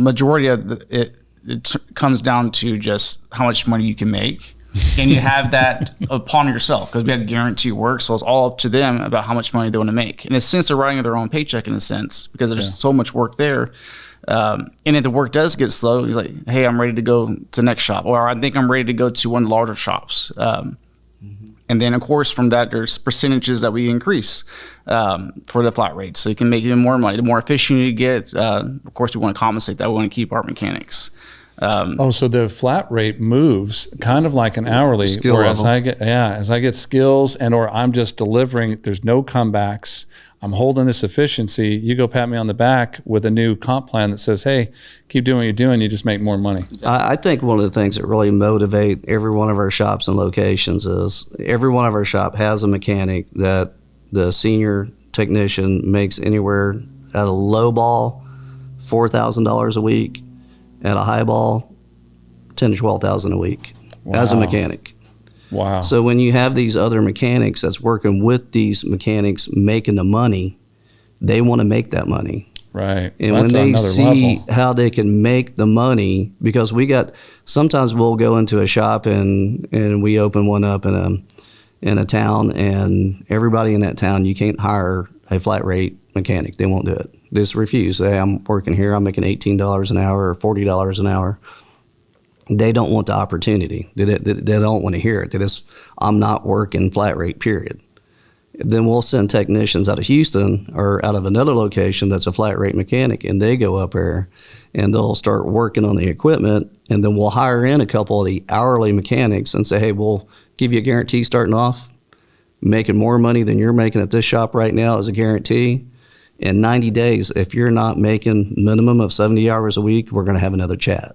majority of it comes down to just how much money you can make. And you have that upon yourself because we have guarantee work. So it's all up to them about how much money they want to make. In a sense, they're writing their own paycheck in a sense because there's so much work there. And if the work does get slow, he's like, hey, I'm ready to go to the next shop. Or I think I'm ready to go to one of the larger shops. And then, of course, from that, there's percentages that we increase for the flat rate. So you can make even more money. The more efficient you get, of course, we want to compensate that. We want to keep our mechanics. So the flat rate moves kind of like an hourly, skill where level. as I get skills or I'm just delivering, there's no comebacks. I'm holding this efficiency. You go pat me on the back with a new comp plan that says, hey, keep doing what you're doing. You just make more money. I think one of the things that really motivate every one of our shops and locations is every one of our shop has a mechanic that the senior technician makes anywhere at a low ball, $4,000 a week, at a high ball, $10,000 to $12,000 a week as a mechanic. Wow. So when you have these other mechanics that's working with these mechanics making the money, they want to make that money. Right. And Well, when that's they another see level. how they can make the money, because sometimes we'll go into a shop and we open one up in a town, and everybody in that town, you can't hire a flat rate mechanic. They won't do it. They just refuse. Hey, I'm working here. I'm making $18 an hour or $40 an hour. They don't want the opportunity. They don't want to hear it. I'm not working flat rate, period. Then we'll send technicians out of Houston or out of another location that's a flat rate mechanic, and they go up there and they'll start working on the equipment, and then we'll hire in a couple of the hourly mechanics and say, hey, we'll give you a guarantee starting off, making more money than you're making at this shop right now as a guarantee. In 90 days, if you're not making minimum of 70 hours a week, we're going to have another chat.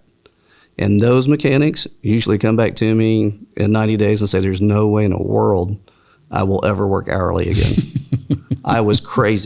And those mechanics usually come back to me in 90 days and say, there's no way in the world I will ever work hourly again. I was crazy.